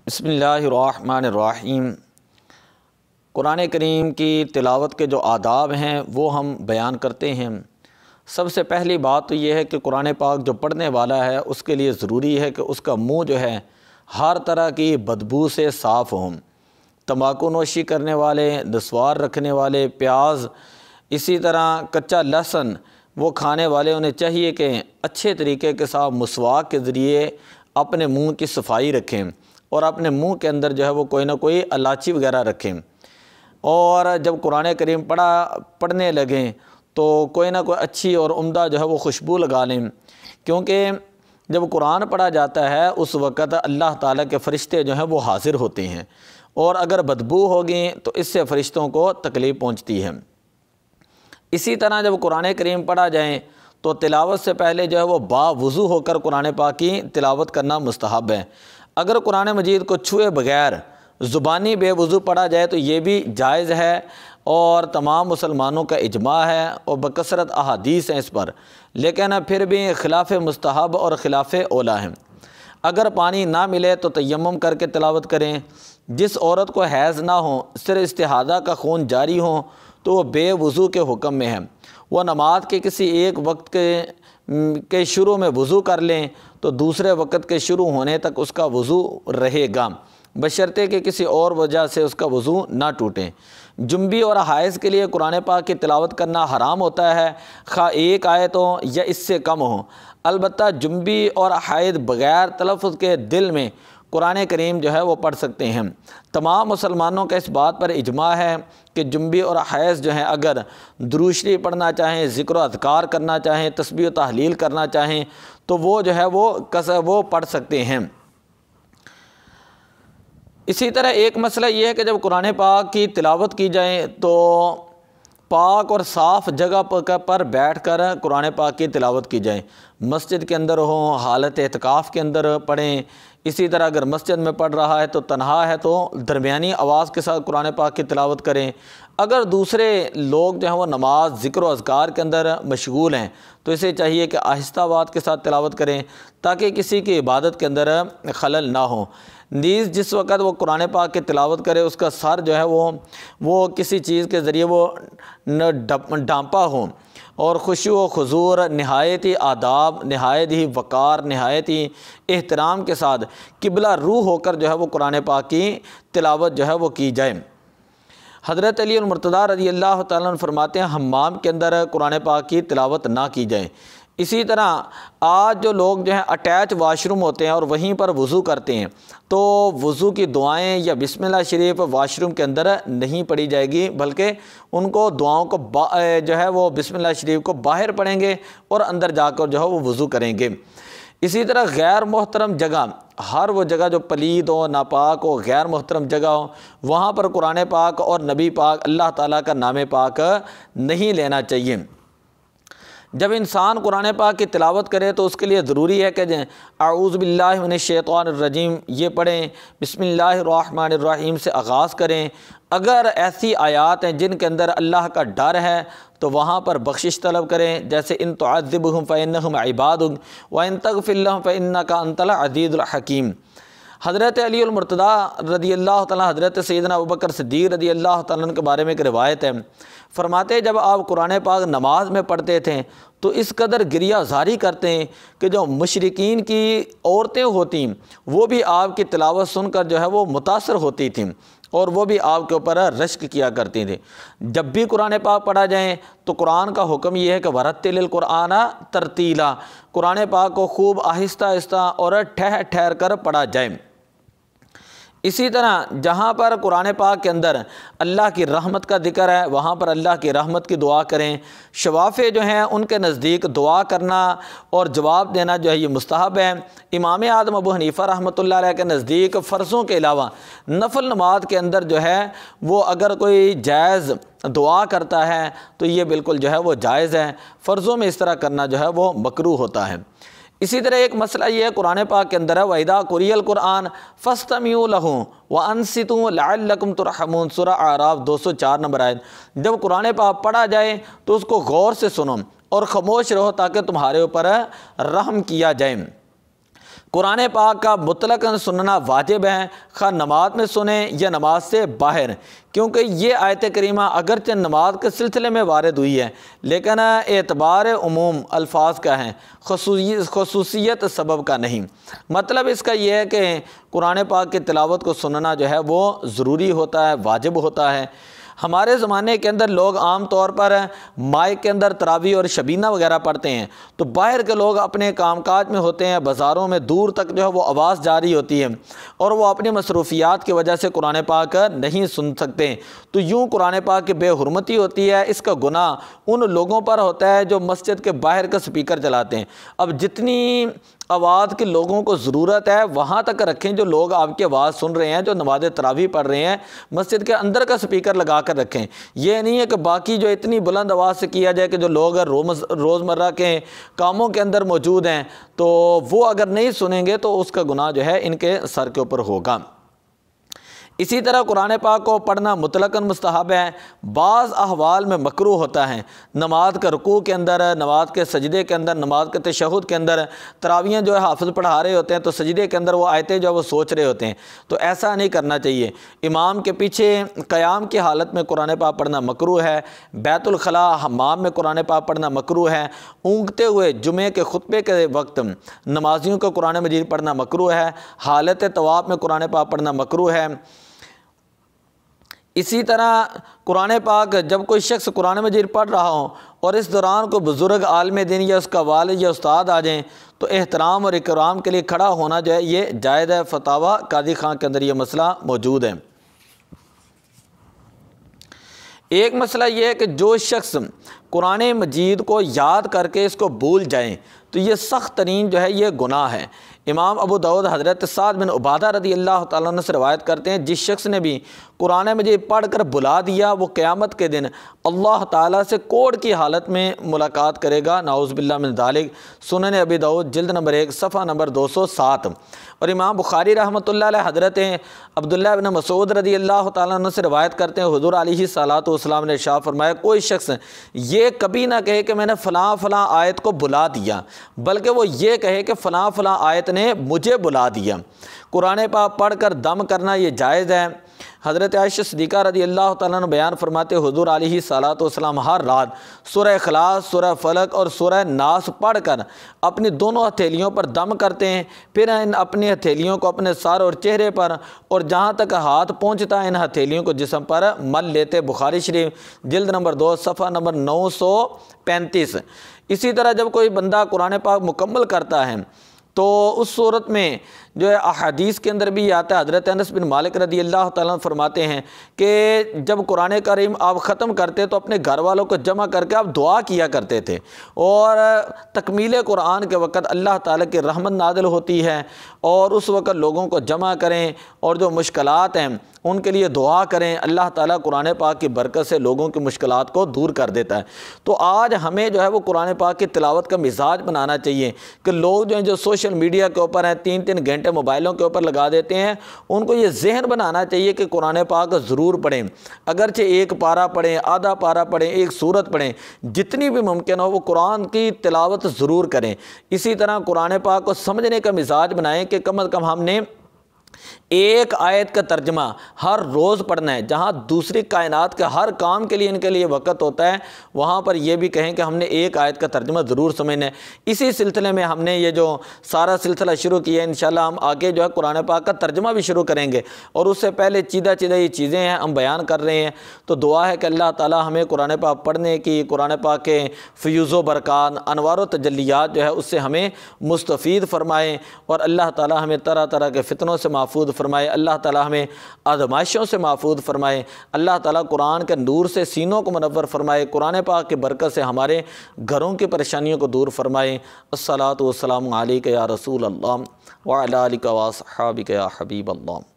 بسم اللہ الرحمن الرحیم۔ قرآن کریم کی تلاوت کے جو آداب ہیں وہ ہم بیان کرتے ہیں۔ سب سے پہلی بات تو یہ ہے کہ قرآن پاک جو پڑھنے والا ہے اس کے لیے ضروری ہے کہ اس کا منہ جو ہے ہر طرح کی بدبو سے صاف ہوں۔ تمباکو نوشی کرنے والے، نسوار رکھنے والے، پیاز، اسی طرح کچا لہسن وہ کھانے والے، انہیں چاہیے کہ اچھے طریقے کے ساتھ مسواک کے ذریعے اپنے منہ کی صفائی رکھیں اور اپنے منہ کے اندر جو ہے وہ کوئی نہ کوئی الائچی وغیرہ رکھیں، اور جب قرآن کریم پڑھنے لگیں تو کوئی نہ کوئی اچھی اور عمدہ جو ہے وہ خوشبو لگا لیں، کیونکہ جب قرآن پڑھا جاتا ہے اس وقت اللہ تعالیٰ کے فرشتے جو ہیں وہ حاضر ہوتے ہیں، اور اگر بدبو ہوگی تو اس سے فرشتوں کو تکلیف پہنچتی ہے۔ اسی طرح جب قرآن کریم پڑھا جائیں تو تلاوت سے پہلے جو ہے وہ باوضو ہو کر قرآن پاک کی تلاوت کرنا مستحب ہے۔ اگر قرآن مجید کو چھوئے بغیر زبانی بے وضو پڑھا جائے تو یہ بھی جائز ہے، اور تمام مسلمانوں کا اجماع ہے اور بکثرت احادیث ہیں اس پر، لیکن پھر بھی خلاف مستحب اور خلاف اولیٰ ہیں۔ اگر پانی نہ ملے تو تیمم کر کے تلاوت کریں۔ جس عورت کو حیض نہ ہو، صرف استحاضہ کا خون جاری ہو تو وہ بے وضو کے حکم میں ہے۔ وہ نماز کے کسی ایک وقت کے شروع میں وضو کر لیں تو دوسرے وقت کے شروع ہونے تک اس کا وضو رہے گا، بشرطے کہ کسی اور وجہ سے اس کا وضو نہ ٹوٹے۔ جنبی اور حائض کے لیے قرآن پاک کی تلاوت کرنا حرام ہوتا ہے، خواہ ایک آیت ہو یا اس سے کم ہو۔ البتہ جنبی اور حائض بغیر تلفظ کے دل میں قرآن کریم جو ہے وہ پڑھ سکتے ہیں۔ تمام مسلمانوں کا اس بات پر اجماع ہے کہ جنبی اور حیض جو ہیں اگر درود شریف پڑھنا چاہیں، ذکر و اذکار کرنا چاہیں، تسبیح و تحلیل کرنا چاہیں تو وہ جو ہے وہ پڑھ سکتے ہیں۔ اسی طرح ایک مسئلہ یہ ہے کہ جب قرآن پاک کی تلاوت کی جائے تو پاک اور صاف جگہ پر بیٹھ کر قرآن پاک کی تلاوت کی جائے۔ مسجد کے اندر ہوں، حالت اعتکاف کے اندر پڑھیں۔ اسی طرح اگر مسجد میں پڑھ رہا ہے تو تنہا ہے تو درمیانی آواز کے ساتھ قرآن پاک کی تلاوت کریں۔ اگر دوسرے لوگ جو ہیں وہ نماز، ذکر و اذکار کے اندر مشغول ہیں تو اسے چاہیے کہ آہستہ آواز کے ساتھ تلاوت کریں تاکہ کسی کی عبادت کے اندر خلل نہ ہو۔ نیز جس وقت وہ قرآن پاک کی تلاوت کرے اس کا سر جو ہے وہ کسی چیز کے ذریعے وہ ڈانپا ہو، اور خشوع و خضوع، نہایت ہی آداب، نہایت ہی وقار، نہایت ہی احترام کے ساتھ قبلہ روح ہو کر جو ہے وہ قرآن پاک کی تلاوت جو ہے وہ کی جائے۔ حضرت علی المرتضیٰ رضی اللہ تعالیٰ عنہ فرماتے ہیں حمام کے اندر قرآن پاک کی تلاوت نہ کی جائے۔ اسی طرح آج جو لوگ جو ہیں اٹیچ واش روم ہوتے ہیں اور وہیں پر وضو کرتے ہیں تو وضو کی دعائیں یا بسم اللہ شریف واش روم کے اندر نہیں پڑھی جائے گی، بلکہ ان کو دعاؤں کو جو ہے وہ بسم اللہ شریف کو باہر پڑھیں گے اور اندر جا کر جو ہے وہ وضو کریں گے۔ اسی طرح غیر محترم جگہ، ہر وہ جگہ جو پلید ہو، ناپاک ہو، غیر محترم جگہ ہو، وہاں پر قرآن پاک اور نبی پاک اللہ تعالیٰ کا نام پاک نہیں لینا چاہیے۔ جب انسان قرآن پاک کی تلاوت کرے تو اس کے لیے ضروری ہے کہ اعوذ باللہ من الشیطان الرجیم یہ پڑھیں، بسم اللہ الرحمن الرحیم سے آغاز کریں۔ اگر ایسی آیات ہیں جن کے اندر اللہ کا ڈر ہے تو وہاں پر بخشش طلب کریں، جیسے ان تعذبہم فإنہم عبادک وإن تغفر لہم فإنک انت العزیز الحکیم۔ حضرت علی المرتضیٰ رضی اللہ تعالیٰ، حضرت سیدنا ابوبکر صدیق رضی اللہ تعالیٰ عنہ کے بارے میں ایک روایت ہے، فرماتے جب آپ قرآن پاک نماز میں پڑھتے تھے تو اس قدر گریہ زاری کرتے ہیں کہ جو مشرکین کی عورتیں ہوتیں وہ بھی آپ کی تلاوت سن کر جو ہے وہ متاثر ہوتی تھیں اور وہ بھی آپ کے اوپر رشک کیا کرتی تھیں۔ جب بھی قرآن پاک پڑھا جائیں تو قرآن کا حکم یہ ہے کہ وَرَتِّلِ الْقُرْآنَ تَرْتِیلًا، قرآن پاک کو خوب آہستہ آہستہ اور ٹھہر ٹھہر کر پڑھا جائے۔ اسی طرح جہاں پر قرآن پاک کے اندر اللہ کی رحمت کا ذکر ہے وہاں پر اللہ کی رحمت کی دعا کریں۔ شوافع جو ہیں ان کے نزدیک دعا کرنا اور جواب دینا جو ہے یہ مستحب ہے۔ امام اعظم ابو حنیفہ رحمۃ اللہ علیہ کے نزدیک فرضوں کے علاوہ نفل نماز کے اندر جو ہے وہ اگر کوئی جائز دعا کرتا ہے تو یہ بالکل جو ہے وہ جائز ہے، فرضوں میں اس طرح کرنا جو ہے وہ مکروہ ہوتا ہے۔ اسی طرح ایک مسئلہ یہ ہے قرآن پاک کے اندر ہے وَإِذَا قُرِئَ الْقُرْآنُ فَاسْتَمِعُوا لَهُ وَأَنصِتُوا لَعَلَّكُمْ تُرْحَمُونَ، سورہ اعراف 204 نمبر آیت۔ جب قرآن پاک پڑھا جائے تو اس کو غور سے سنو اور خاموش رہو تاکہ تمہارے اوپر رحم کیا جائے۔ قرآن پاک کا مطلقاً سننا واجب ہے، خواہ نماز میں سنیں یا نماز سے باہر، کیونکہ یہ آیت کریمہ اگرچہ نماز کے سلسلے میں وارد ہوئی ہے لیکن اعتبار عموم الفاظ کا ہے، خصوصیت سبب کا نہیں۔ مطلب اس کا یہ ہے کہ قرآن پاک کی تلاوت کو سننا جو ہے وہ ضروری ہوتا ہے، واجب ہوتا ہے۔ ہمارے زمانے کے اندر لوگ عام طور پر مائک کے اندر تراویح اور شبینہ وغیرہ پڑھتے ہیں، تو باہر کے لوگ اپنے کام کاج میں ہوتے ہیں، بازاروں میں دور تک جو ہے وہ آواز جاری ہوتی ہے اور وہ اپنی مصروفیات کی وجہ سے قرآن پاک نہیں سن سکتے، تو یوں قرآن پاک کی بے حرمتی ہوتی ہے۔ اس کا گناہ ان لوگوں پر ہوتا ہے جو مسجد کے باہر کا سپیکر چلاتے ہیں۔ اب جتنی آواز کے لوگوں کو ضرورت ہے وہاں تک رکھیں، جو لوگ آپ کی آواز سن رہے ہیں، جو نماز تراویح پڑھ رہے ہیں، مسجد کے اندر کا سپیکر لگا کر رکھیں۔ یہ نہیں ہے کہ باقی جو اتنی بلند آواز سے کیا جائے کہ جو لوگ روزمرہ کے کاموں کے اندر موجود ہیں تو وہ اگر نہیں سنیں گے تو اس کا گناہ جو ہے ان کے سر کے اوپر ہوگا۔ اسی طرح قرآن پاک کو پڑھنا مطلقاً مستحب ہے، بعض احوال میں مکروہ ہوتا ہے۔ نماز کے رکوع کے اندر، نماز کے سجدے کے اندر، نماز کے تشہد کے اندر تراویح جو ہے حافظ پڑھا رہے ہوتے ہیں تو سجدے کے اندر وہ آیتیں جو ہے وہ سوچ رہے ہوتے ہیں، تو ایسا نہیں کرنا چاہیے۔ امام کے پیچھے قیام کی حالت میں قرآن پاک پڑھنا مکروہ ہے، بیت الخلاء حمام میں قرآن پاک پڑھنا مکروہ ہے، اونگتے ہوئے جمعے کے خطبے کے وقت نمازیوں کو قرآن مجید پڑھنا مکروہ ہے، حالت طواف میں قرآن پاک پڑھنا مکروہ ہے۔ اسی طرح قرآن پاک جب کوئی شخص قرآن مجید پڑھ رہا ہو اور اس دوران کوئی بزرگ عالم دین یا اس کا والد یا استاد آ جائیں تو احترام اور اکرام کے لیے کھڑا ہونا جو ہے یہ جائز ہے۔ فتاویٰ قاضی خان کے اندر یہ مسئلہ موجود ہے۔ ایک مسئلہ یہ ہے کہ جو شخص قرآن مجید کو یاد کر کے اس کو بھول جائیں تو یہ سخت ترین جو ہے یہ گناہ ہے۔ امام ابو داؤد حضرت سعد بن عبادہ رضی اللہ تعالیٰ عنہ سے روایت کرتے ہیں، جس شخص نے بھی قرآن مجید پڑھ کر بھلا دیا وہ قیامت کے دن اللہ تعالیٰ سے کوڑ کی حالت میں ملاقات کرے گا، نعوذ باللہ من ذالک۔ سنن ابی داؤد جلد نمبر 1 صفحہ نمبر 207۔ اور امام بخاری رحمۃ اللہ علیہ حضرت عبداللہ بن مسعود رضی اللہ تعالیٰ عنہ سے روایت کرتے ہیں، حضور علیہ الصلوۃ والسلام نے ارشاد فرمایا، کوئی شخص یہ کبھی نہ کہے کہ میں نے فلاں فلاں آیت کو بھلا دیا، بلکہ وہ یہ کہے کہ فلاں فلاں آیت نے مجھے بھلا دیا۔ قرآن پاک پڑھ کر دم کرنا یہ جائز ہے۔ حضرت عائشہ صدیقہ رضی اللہ تعالیٰ عنہ بیان فرماتے، حضور علیہ الصلوۃ والسلام ہر رات سورہ اخلاص، سورہ فلق اور سورہ ناس پڑھ کر اپنی دونوں ہتھیلیوں پر دم کرتے ہیں، پھر ان اپنی ہتھیلیوں کو اپنے سر اور چہرے پر اور جہاں تک ہاتھ پہنچتا ہے ان ہتھیلیوں کو جسم پر مل لیتے۔ بخاری شریف جلد نمبر 2 صفحہ نمبر 935۔ اسی طرح جب کوئی بندہ قرآن پاک مکمل کرتا ہے تو اس صورت میں جو ہے احادیث کے اندر بھی آتا ہے، حضرت انس بن مالک رضی اللہ تعالیٰ عنہ فرماتے ہیں کہ جب قرآن کریم آپ ختم کرتے تو اپنے گھر والوں کو جمع کر کے آپ دعا کیا کرتے تھے، اور تکمیل قرآن کے وقت اللہ تعالیٰ کی رحمت نازل ہوتی ہے اور اس وقت لوگوں کو جمع کریں اور جو مشکلات ہیں ان کے لیے دعا کریں، اللہ تعالیٰ قرآن پاک کی برکت سے لوگوں کی مشکلات کو دور کر دیتا ہے۔ تو آج ہمیں جو ہے وہ قرآن پاک کی تلاوت کا مزاج بنانا چاہیے کہ لوگ جو ہیں جو سوشل میڈیا کے اوپر ہیں 3 گھنٹے موبائلوں کے اوپر لگا دیتے ہیں، ان کو یہ ذہن بنانا چاہیے کہ قرآن پاک ضرور پڑھیں، اگرچہ 1 پارہ پڑھیں، آدھا پارہ پڑھیں، 1 سورت پڑھیں، جتنی بھی ممکن ہو وہ قرآن کی تلاوت ضرور کریں۔ اسی طرح قرآن پاک کو سمجھنے کا مزاج بنائیں کہ کم از کم ہم نے 1 آیت کا ترجمہ ہر روز پڑھنا ہے۔ جہاں دوسری کائنات کے ہر کام کے لیے ان کے لیے وقت ہوتا ہے وہاں پر یہ بھی کہیں کہ ہم نے 1 آیت کا ترجمہ ضرور سمجھنا ہے۔ اسی سلسلے میں ہم نے یہ جو سارا سلسلہ شروع کیا ہے، انشاءاللہ ہم آگے جو ہے قرآن پاک کا ترجمہ بھی شروع کریں گے، اور اس سے پہلے چیدہ یہ چیزیں ہیں ہم بیان کر رہے ہیں۔ تو دعا ہے کہ اللہ تعالی ہمیں قرآن پاک پڑھنے کی، قرآن پاک کے فیوز و برکات، انوار و تجلیات جو ہے اس سے ہمیں مستفید فرمائے، اور اللہ تعالی ہمیں طرح طرح کے فتنوں سے محفوظ فرمائے، اللہ تعالی ہمیں آزمائشوں سے محفوظ فرمائے، اللہ تعالی قرآن کے نور سے سینوں کو منور فرمائے، قرآن پاک کی برکت سے ہمارے گھروں کی پریشانیوں کو دور فرمائے۔ الصلاۃ والسلام علیک یا رسول اللہ وعلی آلک واصحابک یا حبیب اللہ۔